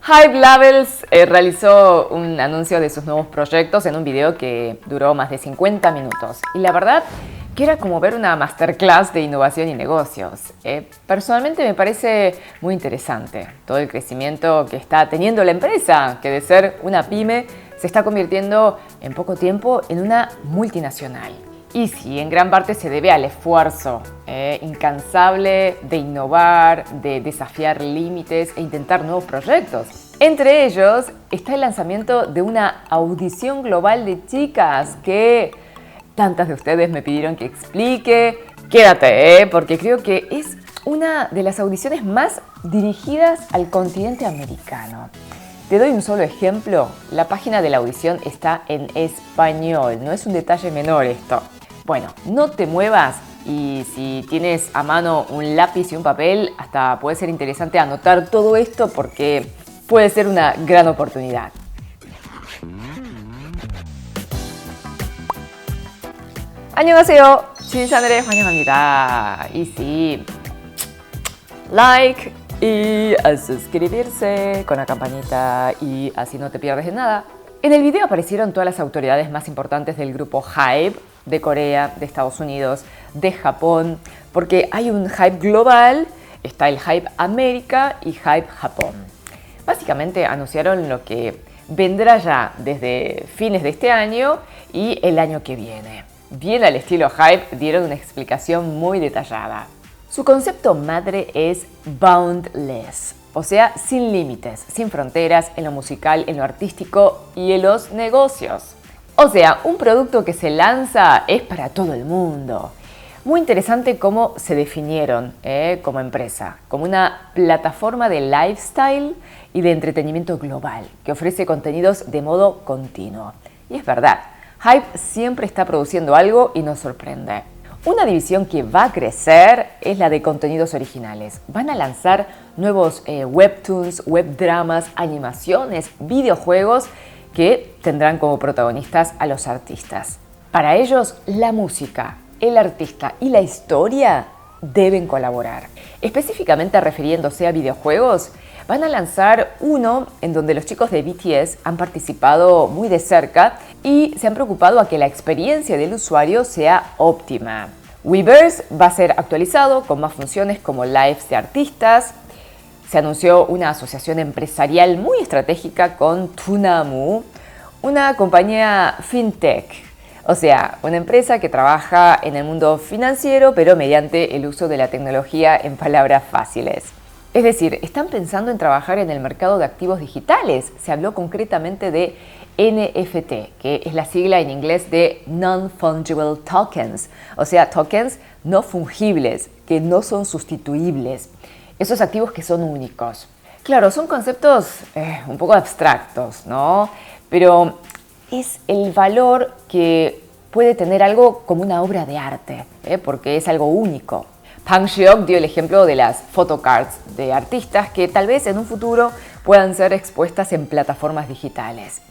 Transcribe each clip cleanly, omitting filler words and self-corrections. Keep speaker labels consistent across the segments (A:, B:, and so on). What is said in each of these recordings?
A: Hype Labels realizó un anuncio de sus nuevos proyectos en un video que duró más de 50 minutos. Y la verdad que era como ver una masterclass de innovación y negocios. Personalmente me parece muy interesante todo el crecimiento que está teniendo la empresa, que de ser una pyme se está convirtiendo en poco tiempo en una multinacional. Y sí, en gran parte se debe al esfuerzo incansable de innovar, de desafiar límites e intentar nuevos proyectos. Entre ellos está el lanzamiento de una audición global de chicas que tantas de ustedes me pidieron que explique. Quédate, porque creo que es una de las audiciones más dirigidas al continente americano. Te doy un solo ejemplo. La página de la audición está en español. No es un detalle menor esto. Bueno, no te muevas y si tienes a mano un lápiz y un papel, hasta puede ser interesante anotar todo esto porque puede ser una gran oportunidad. 안녕하세요. 진사늘의 환영합니다. Y sí, like y a suscribirse con la campanita y así no te pierdes de nada. En el video aparecieron todas las autoridades más importantes del grupo Hype, de Corea, de Estados Unidos, de Japón, porque hay un Hype global, está el Hype América y Hype Japón. Básicamente anunciaron lo que vendrá ya desde fines de este año y el año que viene. Bien al estilo Hype, dieron una explicación muy detallada. Su concepto madre es boundless, o sea, sin límites, sin fronteras en lo musical, en lo artístico y en los negocios. O sea, un producto que se lanza es para todo el mundo. Muy interesante cómo se definieron como empresa, como una plataforma de lifestyle y de entretenimiento global que ofrece contenidos de modo continuo. Y es verdad, Hype siempre está produciendo algo y nos sorprende. Una división que va a crecer es la de contenidos originales. Van a lanzar nuevos webtoons, webdramas, animaciones, videojuegos que tendrán como protagonistas a los artistas. Para ellos, la música, el artista y la historia deben colaborar. Específicamente refiriéndose a videojuegos, van a lanzar uno en donde los chicos de BTS han participado muy de cerca y se han preocupado a que la experiencia del usuario sea óptima. Weverse va a ser actualizado con más funciones como lives de artistas. Se anunció una asociación empresarial muy estratégica con Tunamu, una compañía fintech, o sea, una empresa que trabaja en el mundo financiero pero mediante el uso de la tecnología en palabras fáciles. Es decir, están pensando en trabajar en el mercado de activos digitales. Se habló concretamente de NFT, que es la sigla en inglés de Non-Fungible Tokens, o sea, tokens no fungibles, que no son sustituibles. Esos activos que son únicos. Claro, son conceptos un poco abstractos, ¿no? Pero es el valor que puede tener algo como una obra de arte, porque es algo único. Bang Seok dio el ejemplo de las photocards de artistas que tal vez en un futuro puedan ser expuestas en plataformas digitales.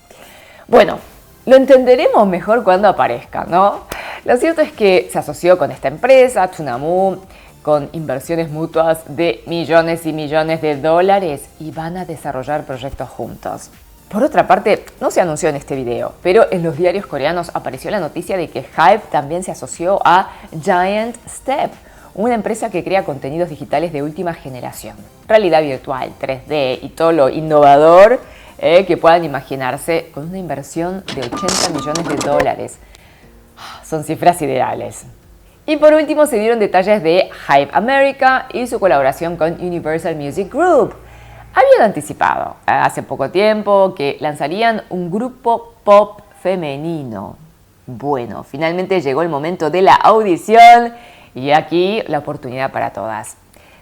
A: Bueno, lo entenderemos mejor cuando aparezca, ¿no? Lo cierto es que se asoció con esta empresa, Tunamu, con inversiones mutuas de millones y millones de dólares y van a desarrollar proyectos juntos. Por otra parte, no se anunció en este video, pero en los diarios coreanos apareció la noticia de que Hype también se asoció a Giant Step, una empresa que crea contenidos digitales de última generación, realidad virtual, 3D y todo lo innovador que puedan imaginarse con una inversión de 80 millones de dólares. Son cifras ideales. Y por último se dieron detalles de Hype America y su colaboración con Universal Music Group. Habían anticipado hace poco tiempo que lanzarían un grupo pop femenino. Bueno, finalmente llegó el momento de la audición y aquí la oportunidad para todas.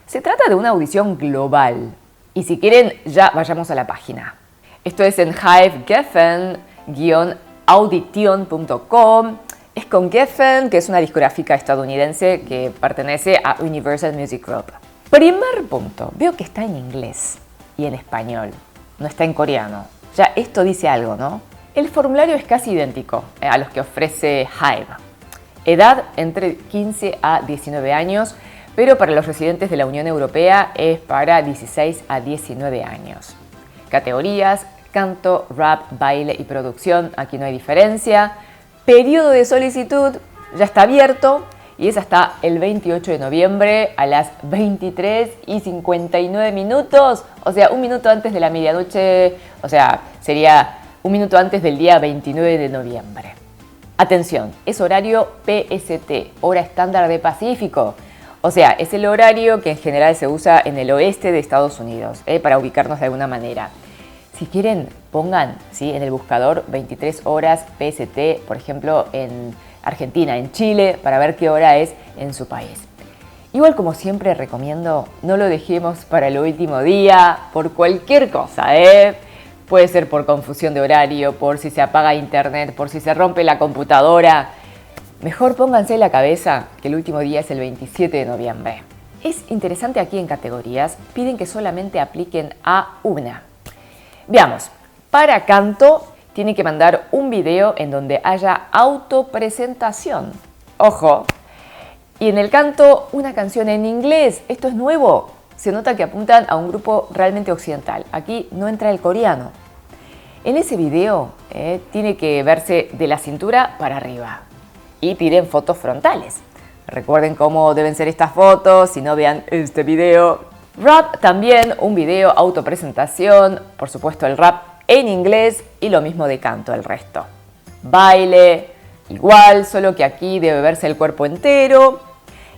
A: Se trata de una audición global y si quieren ya vayamos a la página. Esto es en hypegeffen-audition.com. Es con Geffen, que es una discográfica estadounidense que pertenece a Universal Music Group. Primer punto, veo que está en inglés y en español, no está en coreano. Ya esto dice algo, ¿no? El formulario es casi idéntico a los que ofrece Hype. Edad entre 15 a 19 años, pero para los residentes de la Unión Europea es para 16 a 19 años. Categorías: canto, rap, baile y producción. Aquí no hay diferencia. Periodo de solicitud ya está abierto y es hasta el 28 de noviembre a las 23:59. O sea, un minuto antes de la medianoche, o sea, sería un minuto antes del día 29 de noviembre. Atención, es horario PST, hora estándar de Pacífico. O sea, es el horario que en general se usa en el oeste de Estados Unidos, para ubicarnos de alguna manera. Si quieren, pongan, ¿sí?, en el buscador 23 horas PST, por ejemplo, en Argentina, en Chile, para ver qué hora es en su país. Igual, como siempre recomiendo, no lo dejemos para el último día, por cualquier cosa, Puede ser por confusión de horario, por si se apaga internet, por si se rompe la computadora. Mejor pónganse en la cabeza que el último día es el 27 de noviembre. Es interesante, aquí en categorías piden que solamente apliquen a una. Veamos, para canto tienen que mandar un video en donde haya autopresentación. Ojo. Y en el canto, una canción en inglés. Esto es nuevo. Se nota que apuntan a un grupo realmente occidental. Aquí no entra el coreano. En ese video tiene que verse de la cintura para arriba. Y piden fotos frontales. Recuerden cómo deben ser estas fotos, si no, vean este video. Rap también, un video autopresentación, por supuesto el rap en inglés y lo mismo de canto el resto. Baile, igual, solo que aquí debe verse el cuerpo entero.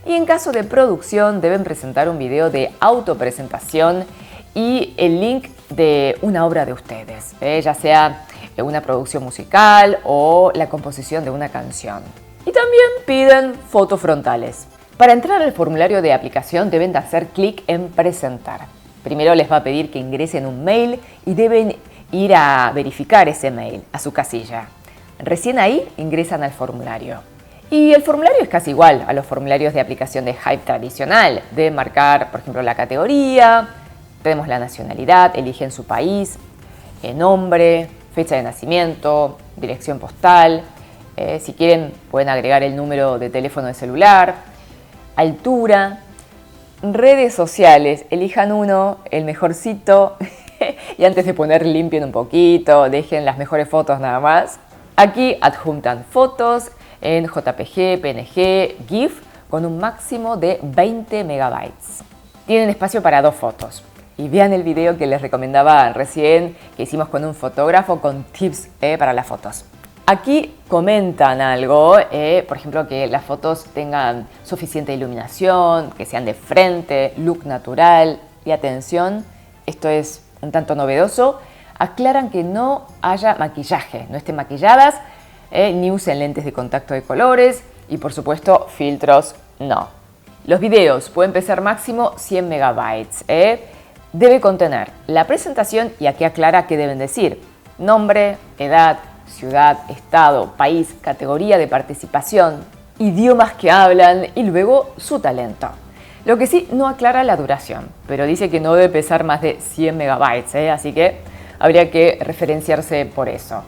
A: Y en caso de producción deben presentar un video de autopresentación y el link de una obra de ustedes, ya sea una producción musical o la composición de una canción. Y también piden fotos frontales. Para entrar al formulario de aplicación deben de hacer clic en presentar. Primero les va a pedir que ingresen un mail y deben ir a verificar ese mail a su casilla. Recién ahí ingresan al formulario. Y el formulario es casi igual a los formularios de aplicación de Hype tradicional. Deben marcar, por ejemplo, la categoría, tenemos la nacionalidad, eligen su país, nombre, fecha de nacimiento, dirección postal. Si quieren pueden agregar el número de teléfono de celular, altura, redes sociales, elijan uno, el mejorcito, y antes de poner limpien un poquito, dejen las mejores fotos nada más. Aquí adjuntan fotos en JPG, PNG, GIF con un máximo de 20 megabytes. Tienen espacio para 2 fotos. Y vean el video que les recomendaba recién, que hicimos con un fotógrafo con tips para las fotos. Aquí comentan algo, por ejemplo, que las fotos tengan suficiente iluminación, que sean de frente, look natural. Y atención, esto es un tanto novedoso, aclaran que no haya maquillaje, no estén maquilladas, ni usen lentes de contacto de colores y, por supuesto, filtros no. Los videos pueden pesar máximo 100 megabytes. Debe contener la presentación y aquí aclara qué deben decir: nombre, edad, ciudad, estado, país, categoría de participación, idiomas que hablan y luego su talento. Lo que sí no aclara la duración, pero dice que no debe pesar más de 100 megabytes, así que habría que referenciarse por eso.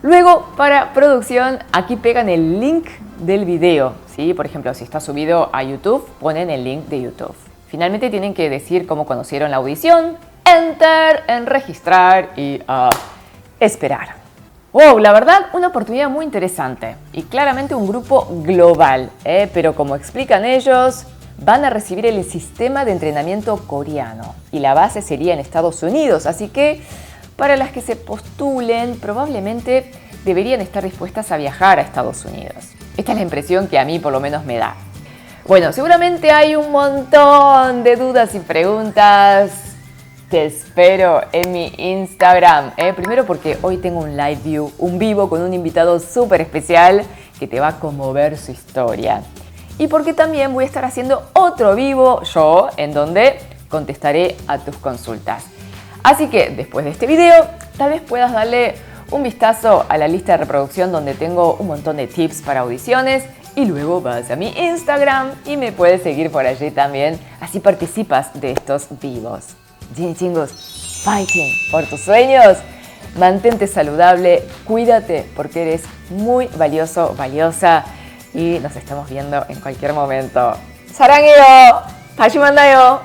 A: Luego, para producción, aquí pegan el link del video, ¿sí? Por ejemplo, si está subido a YouTube, ponen el link de YouTube. Finalmente tienen que decir cómo conocieron la audición, enter, en registrar y esperar. Wow, la verdad, una oportunidad muy interesante y claramente un grupo global, pero como explican ellos, van a recibir el sistema de entrenamiento coreano y la base sería en Estados Unidos, así que para las que se postulen probablemente deberían estar dispuestas a viajar a Estados Unidos. Esta es la impresión que a mí por lo menos me da. Bueno, seguramente hay un montón de dudas y preguntas. Te espero en mi Instagram. Primero porque hoy tengo un live view, un vivo con un invitado súper especial que te va a conmover su historia. Y porque también voy a estar haciendo otro vivo yo en donde contestaré a tus consultas. Así que después de este video, tal vez puedas darle un vistazo a la lista de reproducción donde tengo un montón de tips para audiciones. Y luego vas a mi Instagram y me puedes seguir por allí también. Así participas de estos vivos. Ginny Chingos, fighting por tus sueños. Mantente saludable, cuídate porque eres muy valioso, valiosa. Y nos estamos viendo en cualquier momento. ¡사랑해요! 다시 만나요!